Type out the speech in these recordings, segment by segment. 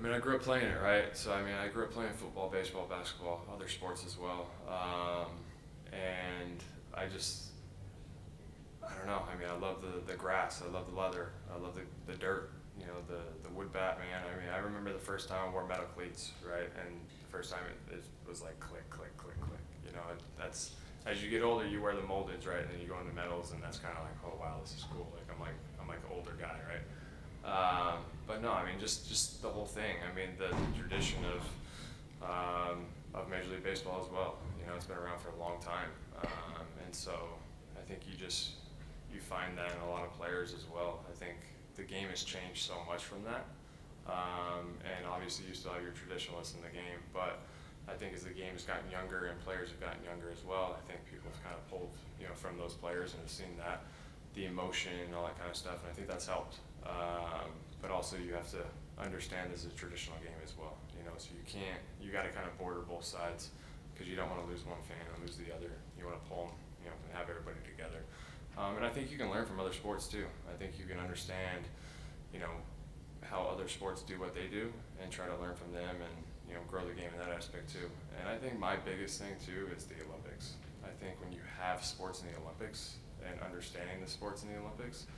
I mean, I grew up playing it, right? So, I mean, I grew up playing football, baseball, basketball, other sports as well. And I just, I don't know. I mean, I love the grass. I love the leather. I love the dirt. You know, the wood bat, man. I mean, I remember the first time I wore metal cleats, right? And the first time it was like click, click, click, click. You know, that's, as you get older, you wear the moldeds, right? And then you go into metals, and that's kind of like, oh wow, this is cool. Like I'm like an older guy, right? But no, I mean, just the whole thing. I mean, the tradition of Major League Baseball as well. You know, it's been around for a long time, and so I think you find that in a lot of players as well. I think the game has changed so much from that, and obviously you still have your traditionalists in the game, but I think as the game has gotten younger and players have gotten younger as well, I think people have kind of pulled, you know, from those players and have seen that, the emotion and all that kind of stuff, and I think that's helped. But also you have to understand this is a traditional game as well, you know, so you got to kind of border both sides because you don't want to lose one fan and lose the other. You want to pull them, you know, and have everybody together. And I think you can learn from other sports too. I think you can understand, you know, how other sports do what they do and try to learn from them and, you know, grow the game in that aspect too. And I think my biggest thing too is the Olympics. I think when you have sports in the Olympics and understanding the sports in the Olympics,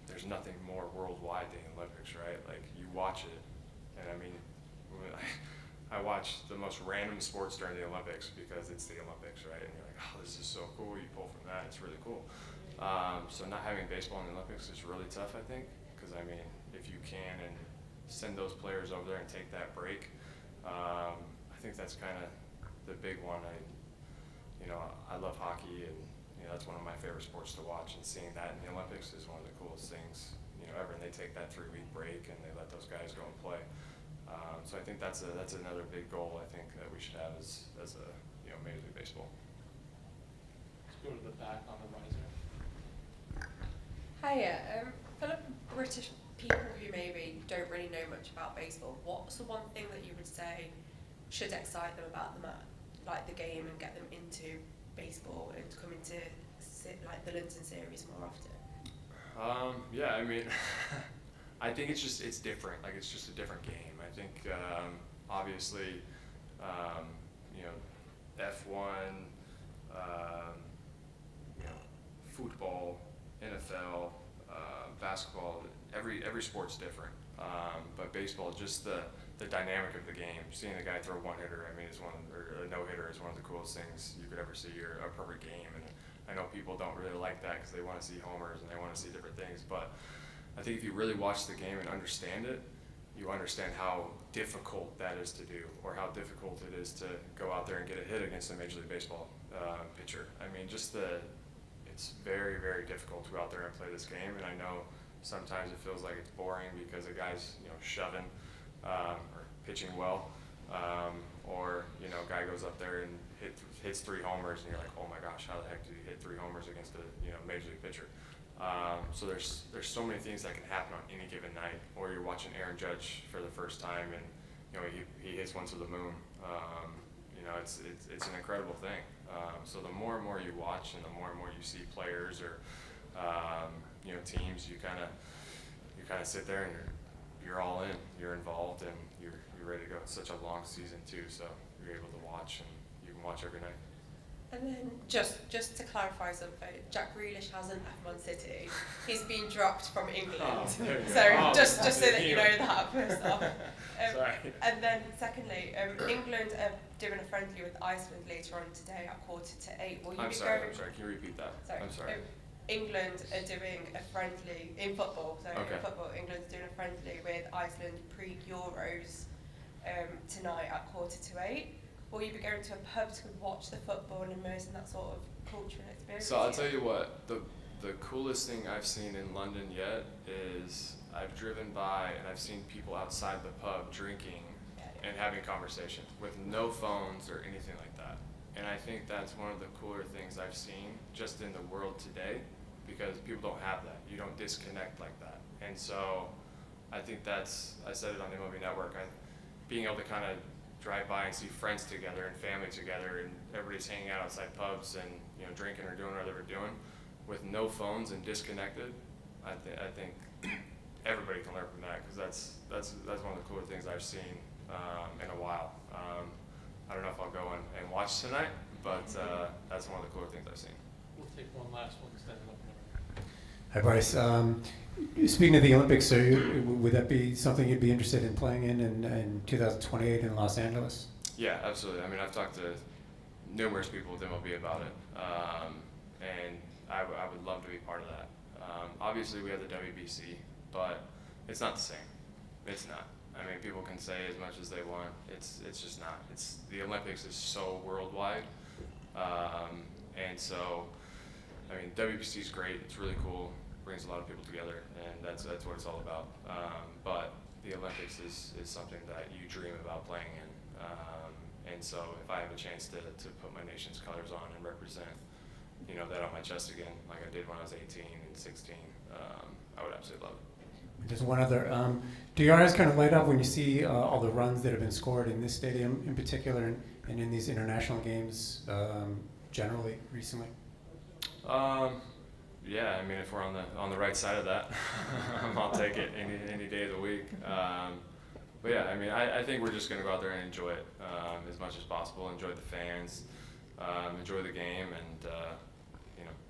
there's nothing more worldwide than the Olympics, right? Like you watch it, and I mean, I watch the most random sports during the Olympics because it's the Olympics, right? And you're like, oh, this is so cool. You pull from that, it's really cool. So not having baseball in the Olympics is really tough, I think, because I mean, if you can and send those players over there and take that break, I think that's kind of the big one. I love hockey, and you know that's one of my favorite sports to watch. And seeing that in the Olympics is one of the coolest things, you know, ever. And they take that 3-week break and they let those guys go and play. So I think that's another big goal I think that we should have as a, you know, Major League Baseball. Let's go to the back on the riser. Hiya. For the British people who maybe don't really know much about baseball, what's the one thing that you would say should excite them about like the game and get them into baseball and come into like the London series more often? Yeah, I mean, I think it's different. Like it's just a different game. I think obviously, you know, F1, you know, football, NFL, basketball. Every sport's different. But baseball, just the dynamic of the game. Seeing a guy throw a one-hitter, I mean, or a no-hitter is one of the coolest things you could ever see, or a perfect game. And I know people don't really like that because they want to see homers and they want to see different things. But I think if you really watch the game and understand it, you understand how difficult that is to do, or how difficult it is to go out there and get a hit against a Major League Baseball pitcher. I mean, it's very, very difficult to go out there and play this game. And I know sometimes it feels like it's boring because a guy's, you know, shoving or pitching well, or you know, a guy goes up there and hits 3 homers, and you're like, oh my gosh, how the heck did he hit 3 homers against a, you know, Major League pitcher? So there's so many things that can happen on any given night. Or you're watching Aaron Judge for the first time, and you know he hits one to the moon. You know, it's an incredible thing. So the more and more you watch, and the more you see players or you know, teams, you kind of sit there and you're all in, you're involved, and you're ready to go. It's such a long season too, so you're able to watch, and you can watch every night. And then just to clarify something, Jack Grealish hasn't left Man City. He's been dropped from England. So just so that you know that first off. Sorry. And then secondly, England are doing a friendly with Iceland later on today at 7:45. Will you I'm be sorry. going? I'm sorry. Can you repeat that? Sorry. I'm sorry. England are doing a friendly in football. So Okay. in football, England's doing a friendly with Iceland pre-Euros tonight at 7:45. Will you be going to a pub to watch the football and immerse in that sort of cultural experience? So I'll tell you what, the coolest thing I've seen in London yet is I've driven by and I've seen people outside the pub drinking and having conversation with no phones or anything like that. And I think that's one of the cooler things I've seen just in the world today, because people don't have that. You don't disconnect like that. And so I think I said it on the MLB Network, being able to kind of drive by and see friends together and family together, and everybody's hanging out outside pubs and, you know, drinking or doing whatever they're doing with no phones and disconnected. I think everybody can learn from that, because that's one of the cooler things I've seen in a while. I don't know if I'll go and watch tonight, but that's one of the cooler things I've seen. We'll take one last one, standing up there. Hi, Bryce. Speaking of the Olympics, would that be something you'd be interested in playing in 2028 in Los Angeles? Yeah, absolutely. I mean, I've talked to numerous people with MLB about it, and I would love to be part of that. Obviously, we have the WBC, but it's not the same. It's not. I mean, people can say as much as they want. It's just not. The Olympics is so worldwide, and so I mean, WBC is great. It's really cool. Brings a lot of people together, and that's what it's all about. But the Olympics is something that you dream about playing in. And so if I have a chance to put my nation's colors on and represent, that on my chest again, like I did when I was 18 and 16, I would absolutely love it. There's one other. Do your eyes kind of light up when you see all the runs that have been scored in this stadium in particular and in these international games generally recently? Yeah, I mean, if we're on the right side of that, I'll take it any day of the week. But yeah, I mean, I think we're just going to go out there and enjoy it as much as possible. Enjoy the fans, enjoy the game, and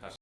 have